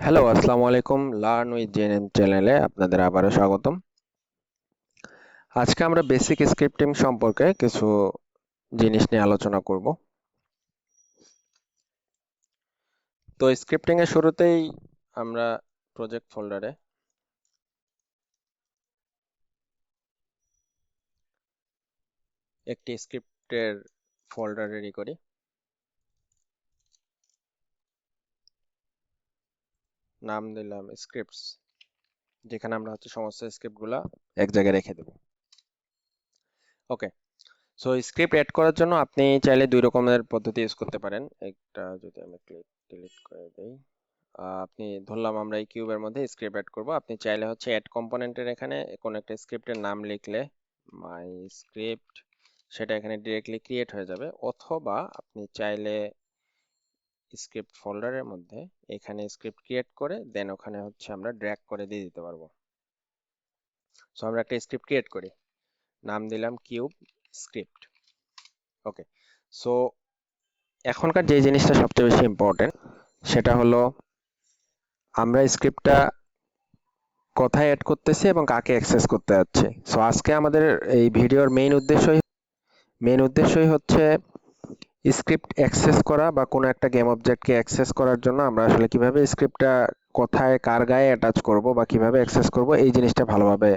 Hello, আসসালামু আলাইকুম। Learn with জেএনএন চ্যানেলে আপনাদের আবারও স্বাগতম। আজকে আমরা বেসিক স্ক্রিপ্টিং সম্পর্কে কিছু জিনিস নিয়ে আলোচনা করব। তো স্ক্রিপ্টিং এর শুরুতেই আমরা প্রজেক্ট ফোল্ডারে একটি স্ক্রিপ্টের ফোল্ডার রেডি করি। নাম দিলাম স্ক্রিপ্টস, যেখানে আমরা সমস্ত স্ক্রিপ্টগুলো এক জায়গায় রেখে দেব। ওকে, সো স্ক্রিপ্ট অ্যাড করার জন্য আপনি চাইলে দুই রকমের পদ্ধতি ইউজ করতে পারেন। একটা যদি আমি ডিলিট করে দেই, আপনি ধরলাম আমরা এই কিউবের মধ্যে স্ক্রিপ্ট অ্যাড করব। আপনি চাইলে অ্যাড কম্পোনেন্টের এখানে কোন একটা স্ক্রিপ্টের নাম লিখলে মাই স্ক্রিপ্ট সেটা এখানে ডিরেক্টলি ক্রিয়েট হয়ে যাবে, অথবা আপনি চাইলে স্ক্রিপ্ট ফোল্ডারের মধ্যে এখানে স্ক্রিপ্ট ক্রিয়েট করে দেন ওখানে আমরা ড্র্যাগ করে দিয়ে দিতে পারবো। সো আমরা একটা স্ক্রিপ্ট ক্রিয়েট করি, নাম দিলাম কিউব স্ক্রিপ্ট। ওকে, সো এখনকার যে জিনিসটা সবচেয়ে বেশি ইম্পর্টেন্ট সেটা হলো আমরা স্ক্রিপ্টটা কোথায় অ্যাড করতেছি এবং কাকে অ্যাক্সেস করতে যাচ্ছে। সো আজকে আমাদের এই ভিডিওর মেইন উদ্দেশ্যই হচ্ছে স্ক্রিপ্ট অ্যাক্সেস করা বা কোনো একটা গেম অবজেক্টকে অ্যাক্সেস করার জন্য আমরা আসলে কিভাবে স্ক্রিপ্টটা কোথায় কার গায়ে অ্যাটাচ করব বা কিভাবে অ্যাক্সেস করব এই জিনিসটা ভালোভাবে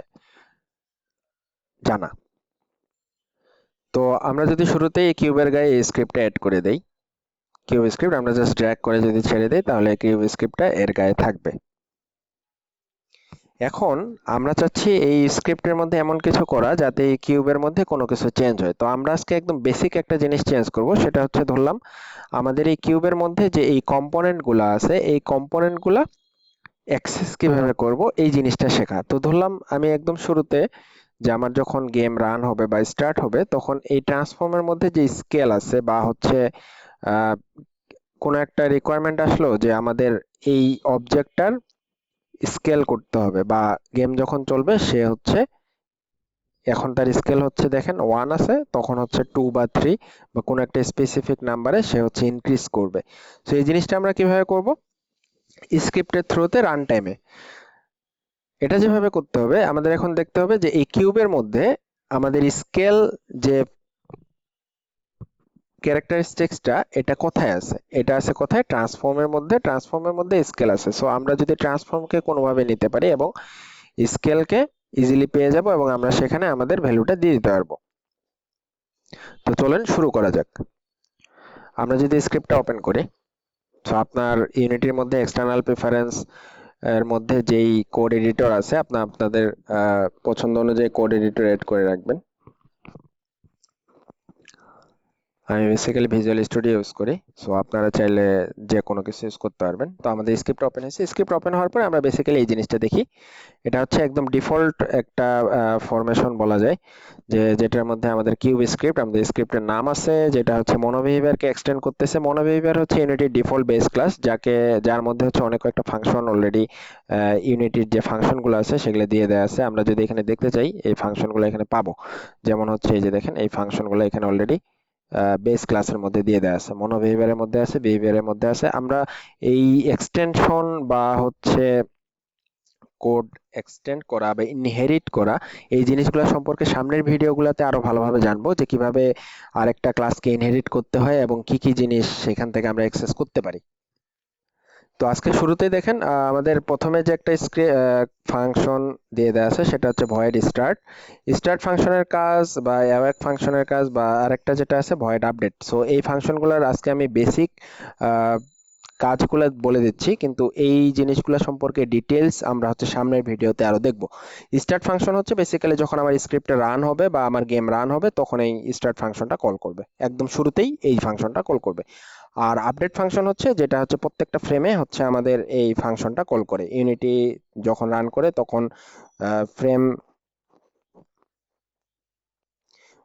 জানা। তো আমরা যদি শুরুতেই কিউবের গায়ে এই স্ক্রিপ্টটা অ্যাড করে দেই, কিউব স্ক্রিপ্ট আমরা জাস্ট ড্র্যাগ করে যদি ছেড়ে দেই তাহলে কিউব স্ক্রিপ্টটা এর গায়ে থাকবে। এখন আমরা চাচ্ছি এই স্ক্রিপ্টের মধ্যে এমন কিছু করা যাতে এই কিউবের মধ্যে কোনো কিছু চেঞ্জ হয়। তো আমরা আজকে একদম বেসিক একটা জিনিস চেঞ্জ করব, সেটা ধরলাম আমাদের এই কিউবের মধ্যে যে এই কম্পোনেন্টগুলো আছে এই কম্পোনেন্টগুলো অ্যাক্সেস কিভাবে করব এই জিনিসটা শেখা। তো ধরলাম আমি একদম শুরুতে যে আমার যখন গেম রান হবে বা স্টার্ট হবে তখন এই ট্রান্সফর্মের মধ্যে যে স্কেল আছে বা আহ, কোনো একটা রিকোয়ারমেন্ট আসলো যে আমাদের এই অবজেক্টটার স্কেল করতে হবে, বা গেম যখন চলবে সে এখন তার স্কেল দেখেন 1 আছে, তখন 2 বা 3 বা কোনো একটা স্পেসিফিক নাম্বারে সে ইনক্রিজ করবে। তো এই জিনিসটা আমরা কিভাবে করব? স্ক্রিপ্টের থ্রুতে রান টাইমে। এটা যেভাবে করতে হবে আমাদের এখন দেখতে হবে যে এই কিউবের মধ্যে আমাদের স্কেল যে ক্যারেক্টারিস্টিক্সটা এটা কোথায় আছে, এটা আছে কোথায়? ট্রান্সফর্মের মধ্যে স্কেল আছে। সো আমরা যদি ট্রান্সফর্মকে কোনোভাবে নিতে পারি এবং স্কেলকে ইজিলি পেয়ে যাব এবং আমরা সেখানে আমাদের ভ্যালুটা দিয়ে দিতে পারবো। তো চলেন শুরু করা যাক। আমরা যদি স্ক্রিপ্টটা ওপেন করি, তো আপনার ইউনিটির মধ্যে এক্সটার্নাল প্রেফারেন্স এর মধ্যে যেই কোড এডিটর আছে আপনাদের পছন্দ অনুযায়ী কোড এডিটর এড করে রাখবেন। আমি বেসিক্যালি ভিজুয়াল স্টুডিও ইউজ করি, সো আপনারা চাইলে যে কোনো কিছু ইউজ করতে পারবেন। তো আমাদের স্ক্রিপ্ট ওপেন হয়েছে। স্ক্রিপ্ট ওপেন হওয়ার পরে আমরা বেসিক্যালি এই জিনিসটা দেখি। এটা একদম ডিফল্ট একটা ফরমেশন বলা যায়, যেটার মধ্যে আমাদের কিউব স্ক্রিপ্ট, আমাদের স্ক্রিপ্টের নাম আছে যেটা মনোবিহেভিয়ারকে এক্সটেন্ড করতেছে। মনোবিহেভিয়ার ইউনিটির ডিফল্ট বেস ক্লাস, যার মধ্যে অনেক কয়েকটা ফাংশন অলরেডি ইউনিটির যে ফাংশনগুলো আছে সেগুলো দিয়ে দেওয়া আছে। আমরা যদি এখানে দেখতে চাই এই ফাংশনগুলো এখানে পাবো, যেমন এই যে দেখেন এই ফাংশনগুলো এখানে অলরেডি বেস ক্লাসের মধ্যে দিয়ে দেওয়া আছে, মনোবিহেভিয়ারের মধ্যে আছে, বিহেভিয়ারের মধ্যে আছে। আমরা এই এক্সটেনশন বা কোড এক্সটেন্ড করা বা ইনহেরিট করা এই জিনিসগুলো সম্পর্কে সামনের ভিডিওগুলোতে আরো ভালোভাবে জানবো, যে কিভাবে আরেকটা ক্লাসকে ইনহেরিট করতে হয় এবং কি কি জিনিস সেখান থেকে আমরা অ্যাক্সেস করতে পারি। তো আজকে শুরুতেই দেখেন আমাদের প্রথমে যে একটা ফাংশন দিয়ে দেওয়া আছে সেটা ভয়েড স্টার্ট। স্টার্ট ফাংশনের কাজ বা অ্যাওয়াক ফাংশনের কাজ, বা আরেকটা যেটা আছে ভয়েড আপডেট। সো এই ফাংশনগুলোর আজকে আমি বেসিক কাজগুলো বলে দিচ্ছি, কিন্তু এই জিনিসগুলো সম্পর্কে ডিটেলস আমরা সামনের ভিডিওতে আরো দেখব। স্টার্ট ফাংশন বেসিক্যালি যখন আমার স্ক্রিপ্টে রান হবে বা আমার গেম রান হবে তখন এই স্টার্ট ফাংশনটা কল করবে, একদম শুরুতেই এই ফাংশনটা কল করবে। আর আপডেট ফাংশন যেটা প্রত্যেকটা ফ্রেমে আমাদের এই ফাংশনটা কল করে। ইউনিটি যখন রান করে তখন ফ্রেম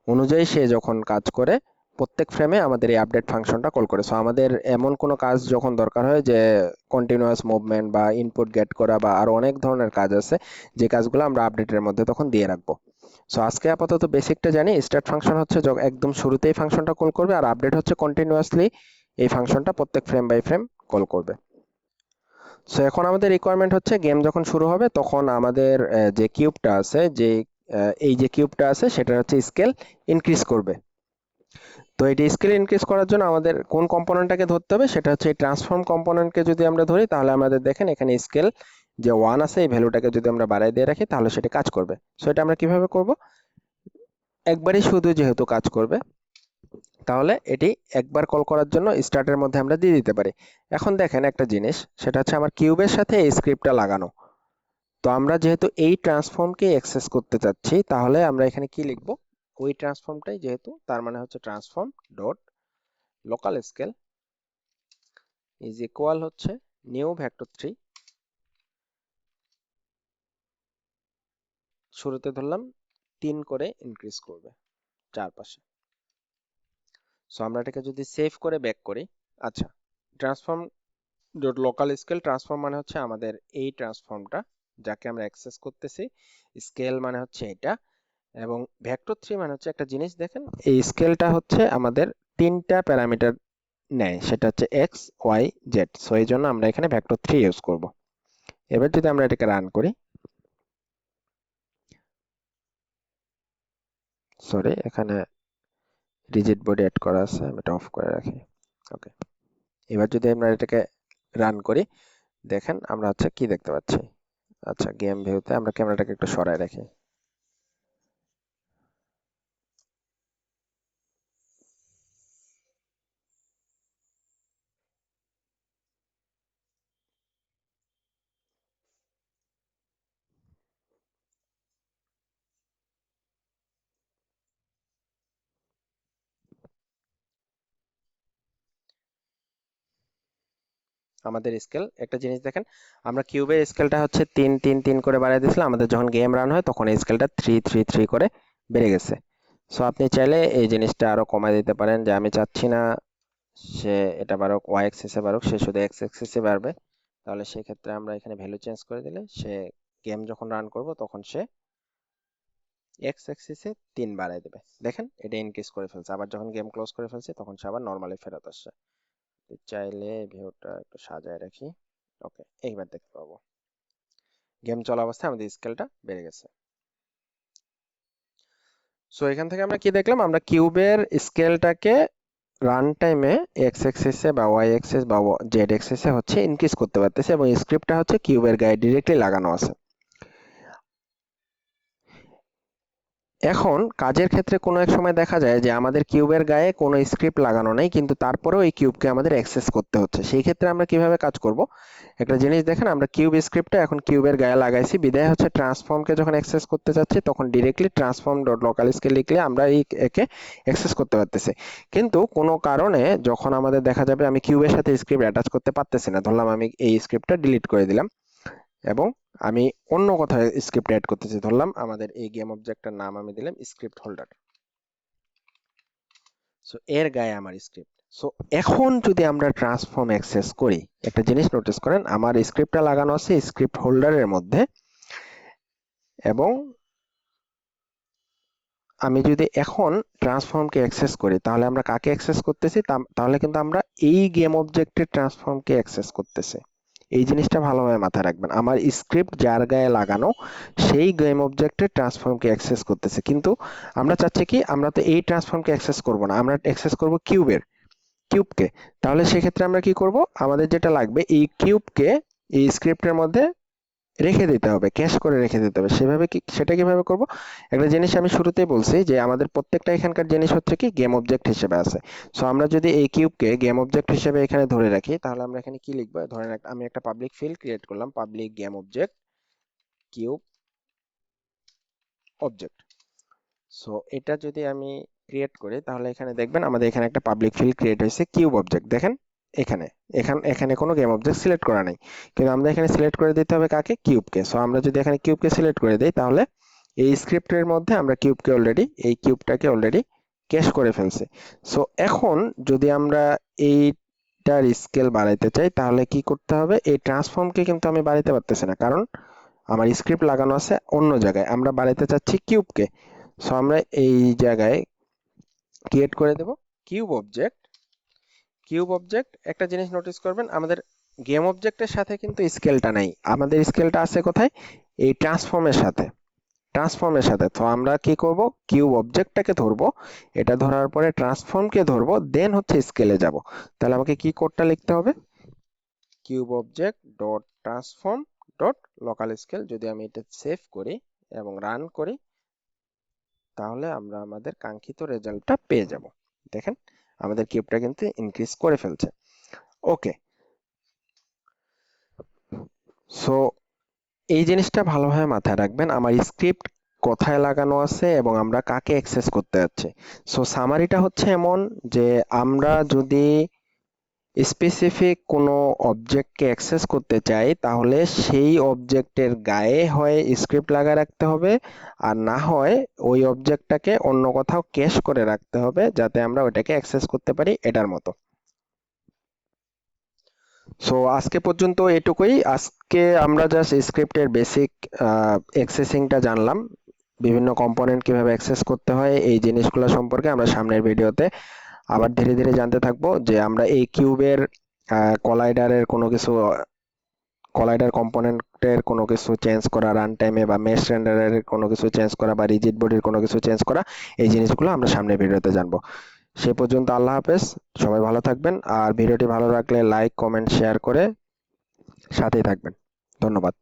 অনুযায়ী সে যখন কাজ করে প্রত্যেক ফ্রেমে আমাদের এই আপডেট ফাংশনটা কল করে। সো আমাদের এমন কোনো কাজ যখন দরকার হয় যে কন্টিনিউয়াস মুভমেন্ট বা ইনপুট গেট করা বা আরো অনেক ধরনের কাজ আছে, যে কাজগুলো আমরা আপডেটের মধ্যে তখন দিয়ে রাখবো। সো আজকে আপাতত বেসিকটা জানি। স্টার্ট ফাংশন একদম শুরুতেই ফাংশনটা কল করবে, আর আপডেট কন্টিনিউয়াসলি এই ফাংশনটা প্রত্যেক ফ্রেম বাই ফ্রেম কল করবে। সো এখন আমাদের রিকোয়ারমেন্ট হচ্ছে গেম যখন শুরু হবে তখন আমাদের যে কিউবটা আছে, যে এই যে কিউবটা আছে সেটা হচ্ছে স্কেল ইনক্রিজ করবে। তো এটি স্কেল ইনক্রিজ করার জন্য আমাদের কোন কম্পোনেন্টটাকে ধরতে হবে, সেটা হচ্ছে এই ট্রান্সফর্ম কম্পোনেন্টকে যদি আমরা ধরি তাহলে আমাদের দেখেন এখানে স্কেল যে 1 আছে এই ভ্যালুটাকে যদি আমরা বাড়ায় দিয়ে রাখি তাহলে সেটা কাজ করবে। সো এটা আমরা কিভাবে করব, একবারই শুধু যেহেতু কাজ করবে তাহলে এটি একবার কল করার জন্য স্টার্টের মধ্যে আমরা দিয়ে দিতে পারি। এখন দেখেন একটা জিনিস, সেটা হচ্ছে আমার কিউবের সাথে এই স্ক্রিপ্টটা লাগানো। তো আমরা যেহেতু এই ট্রান্সফর্মকে অ্যাক্সেস করতে চাচ্ছি তাহলে আমরা এখানে কি লিখব, ওই ট্রান্সফর্মটাই যেহেতু, তার মানে হচ্ছে transform dot local scale is equal হচ্ছে নিউ ভেক্টর 3, শুরুতে ধরলাম 3 করে ইনক্রিজ করবে চারপাশে। সো আমরা এটাকে যদি সেভ করে ব্যাক করি, আচ্ছা, transform dot local scale, transform মানে হচ্ছে আমাদের এই ট্রান্সফর্মটা যাকে আমরা অ্যাক্সেস করতেছি, স্কেল মানে হচ্ছে এটা, এবং ভেক্টর 3 মানে হচ্ছে একটা জিনিস দেখেন, এই স্কেলটা হচ্ছে আমাদের 3টা প্যারামিটার নেয়, সেটা হচ্ছে এক্স ওয়াই জেড। সো এই জন্য আমরা এখানে ভেক্টর 3 ইউজ করব। এবার যদি আমরা এটাকে রান করি, সরি এখানে রিজিড বডি অ্যাড করা আছে, আমি এটা অফ করে রাখি। ওকে, এবার যদি আমরা এটাকে রান করি, দেখেন আমরা হচ্ছে কি দেখতে পাচ্ছি। আচ্ছা, গেম ভিউতে আমরা ক্যামেরাটাকে একটু সরায় রাখি। আমাদের স্কেল, একটা জিনিস দেখেন, আমরা কিউবের স্কেলটা হচ্ছে 3 3 3 করে বাড়িয়ে দিয়েছিলাম, আমাদের যখন গেম রান হয় তখন এই স্কেলটা 3 3 3 করে বেড়ে গেছে। সো আপনি চাইলে এই জিনিসটা আরো কমায় দিতে পারেন, যে আমি চাচ্ছি না সে এটা বাড়ুক, ওয়াই অ্যাক্সিসে বাড়ুক, সে শুধু এক্স অ্যাক্সিসে বাড়বে। তাহলে সেই ক্ষেত্রে আমরা এখানে ভ্যালু চেঞ্জ করে দিলে সে গেম যখন রান করব তখন সে এক্স অ্যাক্সিসে 3 বাড়ায় দেবে। দেখেন এটা ইনক্রিজ করে ফেলছে, আবার যখন গেম ক্লোজ করে ফেলছে তখন সে আবার নর্মালি ফেরত আসছে। চাইলে ভিউটা একটু সাজায় রাখি। ওকে, এইবার দেখতে পাবো গেম চলা অবস্থায় আমাদের স্কেলটা বেড়ে গেছে। সো এখান থেকে আমরা কি দেখলাম, আমরা কিউবের স্কেলটাকে রান টাইমে এক্স এক্সিসে বা ওয়াই এক্সিস বা জেড এক্সিসে হচ্ছে ইনক্রিজ করতে পারতেছে, এবং স্ক্রিপ্টটা হচ্ছে কিউবের গায়ে ডিরেক্টলি লাগানো আছে। এখন কাজের ক্ষেত্রে কোনো এক সময় দেখা যায় যে আমাদের কিউবের গায়ে কোনো স্ক্রিপ্ট লাগানো নেই, কিন্তু তারপরেও এই কিউবকে আমাদের অ্যাক্সেস করতে হচ্ছে। সেই ক্ষেত্রে আমরা কিভাবে কাজ করব, একটা জিনিস দেখেন, আমরা কিউব স্ক্রিপ্টটা এখন কিউবের গায়ে লাগাইছি, বিদায় হচ্ছে ট্রান্সফর্মকে যখন অ্যাক্সেস করতে যাচ্ছি তখন directly transform dot local scale লিখলে আমরা এই একে অ্যাক্সেস করতে পারতেছি। কিন্তু কোনো কারণে যখন আমাদের দেখা যাবে আমি কিউবের সাথে স্ক্রিপ্ট অ্যাটাচ করতে পারতেছি না, ধরলাম আমি এই স্ক্রিপ্টটা ডিলিট করে দিলাম এবং আমি অন্য কোথাও স্ক্রিপ্ট অ্যাড করতেছি, ধরলাম আমাদের এই গেম অবজেক্টটার নাম আমি দিলাম স্ক্রিপ্ট হোল্ডার। সো এর গায়ে আমার স্ক্রিপ্ট। সো এখন যদি আমরা ট্রান্সফর্ম অ্যাক্সেস করি, একটা জিনিস নোটিস করেন, আমার স্ক্রিপ্টটা লাগানো আছে স্ক্রিপ্ট হোল্ডারের মধ্যে, এবং আমি যদি এখন ট্রান্সফর্মকে অ্যাক্সেস করি তাহলে আমরা কাকে অ্যাক্সেস করতেছি, তাহলে কিন্তু আমরা এই গেম অবজেক্টের ট্রান্সফর্মকে অ্যাক্সেস করতেছি। এই জিনিসটা ভালোভাবে মাথায় রাখবেন, আমার স্ক্রিপ্ট যার গায়ে লাগানো সেই গেম অবজেক্টের ট্রান্সফর্মকে অ্যাক্সেস করতেছে, কিন্তু আমরা চাচ্ছি কি, আমরা তো এই ট্রান্সফর্মকে অ্যাক্সেস করব না, আমরা অ্যাক্সেস করব কিউবকে। তাহলে সেক্ষেত্রে আমরা কি করব, আমাদের যেটা লাগবে এই কিউবকে এই স্ক্রিপ্টের মধ্যে রেখে দিতে হবে, ক্যাশ করে রেখে দিতে হবে। সেভাবে কি, সেটা কিভাবে করব, একটা জিনিস আমি শুরুতেই বলছি যে আমাদের প্রত্যেকটা এখানকার জিনিস হচ্ছে কি গেম অবজেক্ট হিসেবে আছে। সো আমরা যদি এই কিউবকে গেম অবজেক্ট হিসেবে এখানে ধরে রাখি তাহলে আমরা এখানে কি লিখবো, ধরেন আমি একটা পাবলিক ফিল্ড ক্রিয়েট করলাম, public game object cube object. So এটা যদি আমি ক্রিয়েট করি তাহলে এখানে দেখবেন আমাদের এখানে একটা পাবলিক ফিল্ড ক্রিয়েট হয়েছে কিউব অবজেক্ট। দেখেন এখানে এখানে কোনো গেম অবজেক্ট সিলেক্ট করা নাই, কিন্তু আমরা এখানে সিলেক্ট করে দিতে হবে কাকে, কিউবকে। সো আমরা যদি এখানে কিউবকে সিলেক্ট করে দিই তাহলে এই স্ক্রিপ্টের মধ্যে আমরা কিউবকে অলরেডি, এই কিউবটাকে অলরেডি ক্যাশ করে ফেলছি। সো এখন যদি আমরা এইটার স্কেল বাড়াইতে চাই তাহলে কি করতে হবে, এই ট্রান্সফর্মকে কিন্তু আমি বাড়াইতে পারতেছি না, কারণ আমার স্ক্রিপ্ট লাগানো আছে অন্য জায়গায়, আমরা বাড়াইতে চাচ্ছি কিউবকে। সো আমরা এই জায়গায় ক্রিয়েট করে দেব কিউব অবজেক্ট। কিউব অবজেক্ট, একটা জিনিস নোটিস করবেন, আমাদের গেম অবজেক্টের সাথে কিন্তু স্কেলটা নাই, আমাদের স্কেলটা আছে কোথায়? এই ট্রান্সফর্মের সাথে। তো আমরা কি করব, কিউব অবজেক্টটাকে ধরবো, এটা ধরার পরে ট্রান্সফর্মকে ধরবো, দেন হচ্ছে স্কেলে যাব। তাহলে আমাকে কি কোডটা লিখতে হবে? Cube object dot transform dot local scale. যদি আমি এটা সেভ করি এবং রান করি, তাহলে আমরা আমাদের কাঙ্ক্ষিত রেজাল্টটা পেয়ে যাব। দেখেন আমাদের কিউবটা কিন্তু ইনক্রিজ করে ফেলছে। ওকে, সো এই জিনিসটা ভালোভাবে মাথায় রাখবেন, আমার স্ক্রিপ্ট কোথায় লাগানো আছে এবং আমরা কাকে অ্যাক্সেস করতে যাচ্ছি। সো সামারিটা হচ্ছে এমন যে আমরা যদি স্পেসিফিক কোনো অবজেক্টকে অ্যাক্সেস করতে চাই, তাহলে সেই অবজেক্টের গায়ে হয় স্ক্রিপ্ট লাগায় রাখতে হবে, আর না হয় ওই অবজেক্টটাকে অন্য কোথাও ক্যাশ করে রাখতে হবে যাতে আমরা ওটাকে অ্যাক্সেস করতে পারি, এটার মতো। সো আজকে পর্যন্ত এটুকুই। আজকে আমরা জাস্ট স্ক্রিপ্টের বেসিক অ্যাক্সেসিংটা জানলাম, বিভিন্ন কম্পোনেন্ট কিভাবে অ্যাক্সেস করতে হয় এই জিনিসগুলো সম্পর্কে আমরা সামনের ভিডিওতে আবার ধীরে ধীরে জানতে থাকবো। যে আমরা এই কিউবের কলাইডারের কোনো কিছু, কলাইডার কম্পোনেন্টের কোনো কিছু চেঞ্জ করা রান টাইমে, বা মেশ রেন্ডারের কোনো কিছু চেঞ্জ করা, বা রিজিড বডির কোনো কিছু চেঞ্জ করা, এই জিনিসগুলো আমরা সামনের ভিডিওতে জানবো। সে পর্যন্ত আল্লাহ হাফেজ, সবাই ভালো থাকবেন। আর ভিডিওটি ভালো লাগলে লাইক কমেন্ট শেয়ার করে সাথেই থাকবেন। ধন্যবাদ।